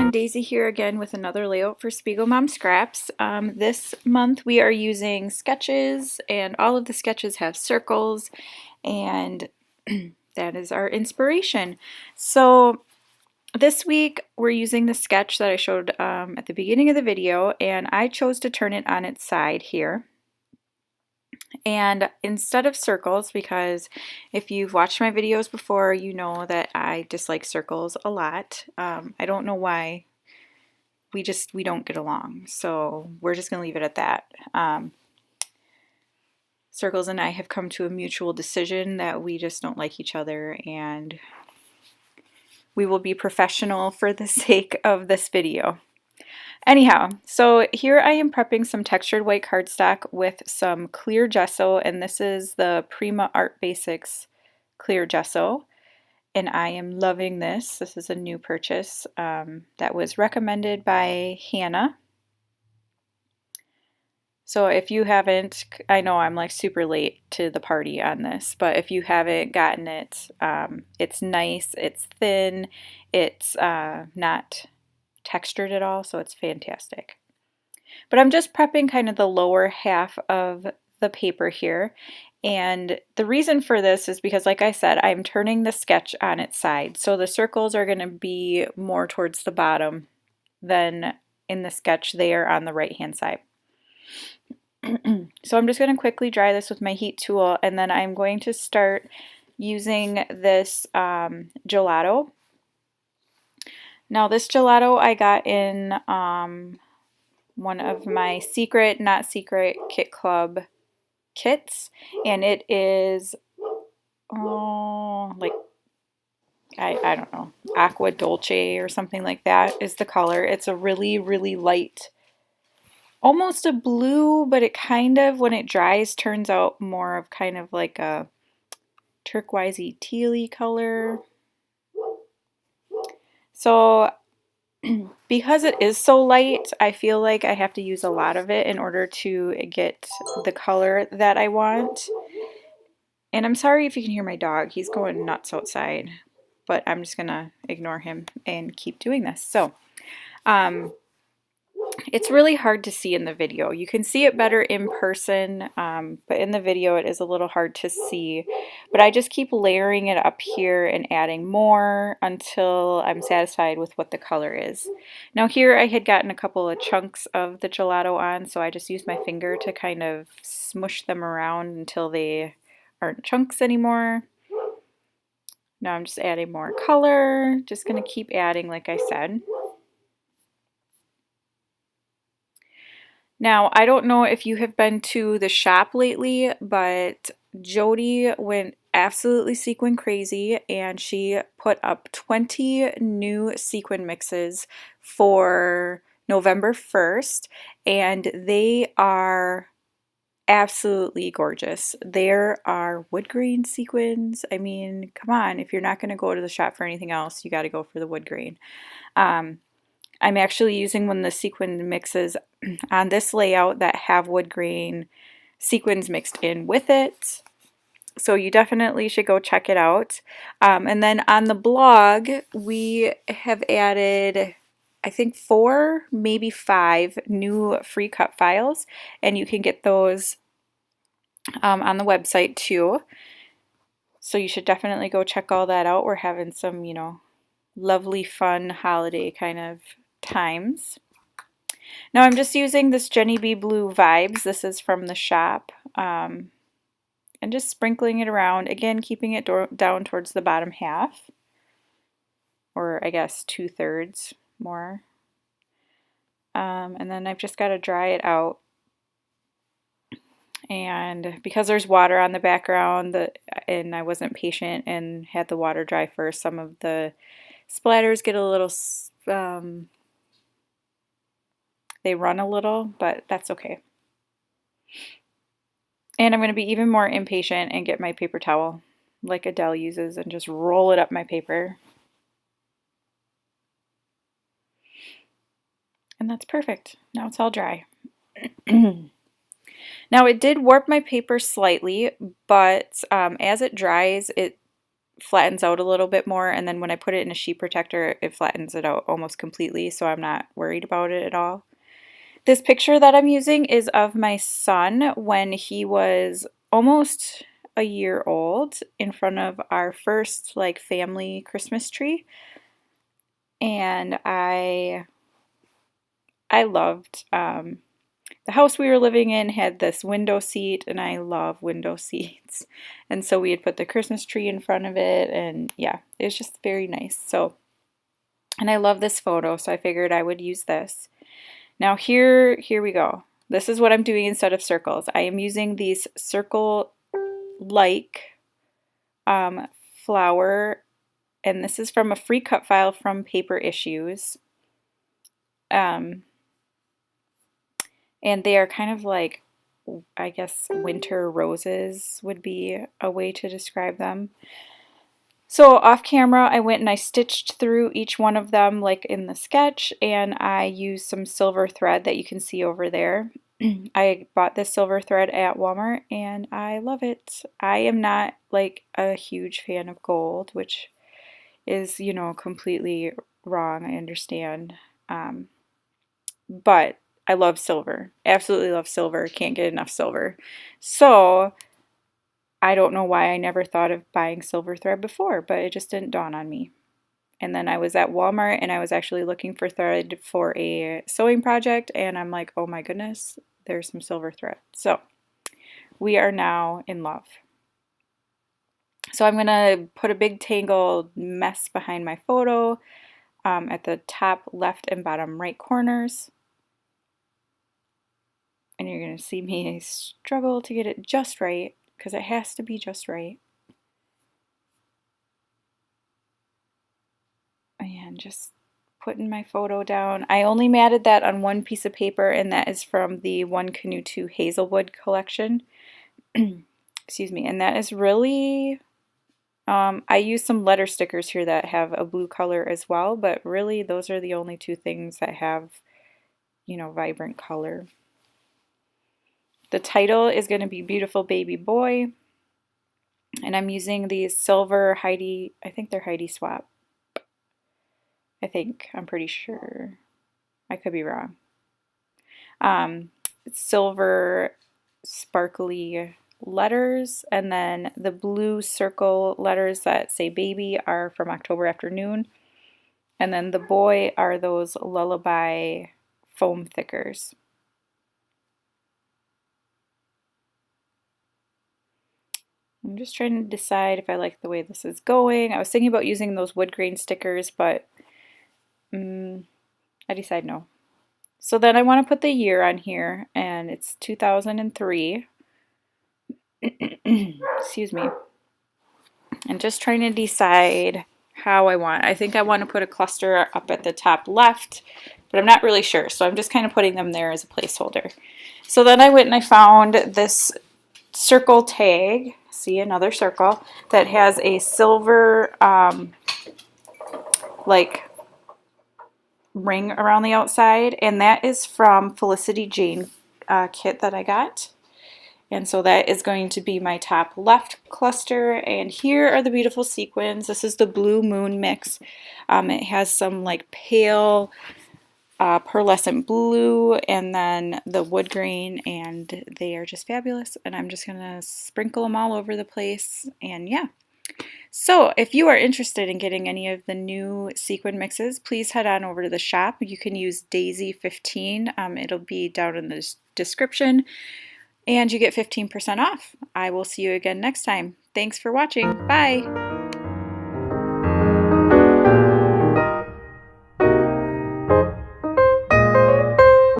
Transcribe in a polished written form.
everyone, Daisy here again with another layout for Spiegel Mom Scraps. This month we are using sketches, and all of the sketches have circles, and that is our inspiration. So this week we're using the sketch that I showed at the beginning of the video, and I chose to turn it on its side here. And instead of circles, because if you've watched my videos before, you know that I dislike circles a lot. I don't know why. We don't get along, so we're just gonna leave it at that. Circles and I have come to a mutual decision that we just don't like each other, and we will be professional for the sake of this video. Anyhow, so here I am prepping some textured white cardstock with some clear gesso, and this is the Prima Art Basics clear gesso, and I am loving this. This is a new purchase that was recommended by Hannah. So if you haven't, I know I'm like super late to the party on this, but if you haven't gotten it, it's nice, it's thin, it's not textured at all, so it's fantastic. But I'm just prepping kind of the lower half of the paper here, and the reason for this is because, like I said, I'm turning the sketch on its side, so the circles are going to be more towards the bottom than in the sketch there on the right hand side. So I'm just going to quickly dry this with my heat tool, and then I'm going to start using this gelato. Now this gelato I got in one of my secret, not secret Kit Club kits, and it is like I don't know, aqua dolce or something like that is the color. It's a really light, almost a blue, but it kind of, when it dries, turns out more of kind of like a turquoisey tealy color. So because it is so light, I feel like I have to use a lot of it in order to get the color that I want. And I'm sorry if you can hear my dog. He's going nuts outside, but I'm just gonna ignore him and keep doing this. So it's really hard to see in the video. You can see it better in person, but in the video it is a little hard to see. But I just keep layering it up here and adding more until I'm satisfied with what the color is. Now here I had gotten a couple of chunks of the gelato on, so I just used my finger to kind of smush them around until they aren't chunks anymore. Now I'm just adding more color, just going to keep adding like I said. Now, I don't know if you have been to the shop lately, but Jody went absolutely sequin crazy, and she put up 20 new sequin mixes for November 1st, and they are absolutely gorgeous. There are wood grain sequins. I mean, come on, if you're not going to go to the shop for anything else, you got to go for the wood grain. I'm actually using one of the sequin mixes on this layout that have wood grain sequins mixed in with it. So you definitely should go check it out. And then on the blog, we have added, I think 4, maybe 5 new free cut files, and you can get those on the website too. So you should definitely go check all that out. We're having some, you know, lovely, fun holiday kind of times. Now I'm just using this Jenny B Blue Vibes. This is from the shop, and just sprinkling it around, again keeping it down towards the bottom half, or I guess 2/3 more, and then I've just got to dry it out. And because there's water on the background, and I wasn't patient and had the water dry first, some of the splatters get a little they run a little, but that's okay. And I'm going to be even more impatient and get my paper towel like Adele uses and just roll it up my paper. And that's perfect. Now it's all dry. Now it did warp my paper slightly, but as it dries, it flattens out a little bit more, and then when I put it in a sheet protector, it flattens it out almost completely, so I'm not worried about it at all. This picture that I'm using is of my son when he was almost a year old in front of our first like family Christmas tree. And I loved the house we were living in had this window seat, and I love window seats. And so we had put the Christmas tree in front of it, and yeah, it was just very nice. So, and I love this photo, so I figured I would use this. Now here we go. This is what I'm doing instead of circles. I am using these circle-like flower, and this is from a free cut file from Paper Issues. And they are kind of like, I guess, winter roses would be a way to describe them. So off camera, I went and I stitched through each one of them like in the sketch, and I used some silver thread that you can see over there. I bought this silver thread at Walmart and I love it. I am not like a huge fan of gold, which is, you know, completely wrong. I understand. But I love silver. Absolutely love silver. Can't get enough silver. So I don't know why I never thought of buying silver thread before, but it just didn't dawn on me. And then I was at Walmart and I was actually looking for thread for a sewing project, and I'm like, oh my goodness, there's some silver thread. So we are now in love. So I'm going to put a big tangled mess behind my photo at the top left and bottom right corners. And you're going to see me struggle to get it just right, because it has to be just right. And just putting my photo down. I only matted that on one piece of paper, and that is from the One Canoe 2 Hazelwood collection. Excuse me. And that is really, I use some letter stickers here that have a blue color as well, but really those are the only two things that have, you know, vibrant color. The title is going to be Beautiful Baby Boy, and I'm using these silver Heidi, I think they're Heidi Swap. I'm pretty sure. I could be wrong. Silver sparkly letters, and then the blue circle letters that say baby are from October Afternoon, and then the boy are those lullaby foam thickers. I'm just trying to decide if I like the way this is going. I was thinking about using those wood grain stickers, but I decide no. So then I want to put the year on here, and it's 2003. Excuse me. And just trying to decide how I want. I think I want to put a cluster up at the top left, but I'm not really sure. So I'm just kind of putting them there as a placeholder. So then I went and I found this circle tag. See, another circle that has a silver like ring around the outside, and that is from Felicity Jane kit that I got. And so that is going to be my top left cluster, and here are the beautiful sequins. This is the Blue Moon mix. It has some like pale pearlescent blue and then the wood grain, and they are just fabulous, and I'm just gonna sprinkle them all over the place. And yeah, so if you are interested in getting any of the new sequin mixes, please head on over to the shop. You can use Daisie 15. It'll be down in the description, and you get 15% off. I will see you again next time. Thanks for watching. Bye!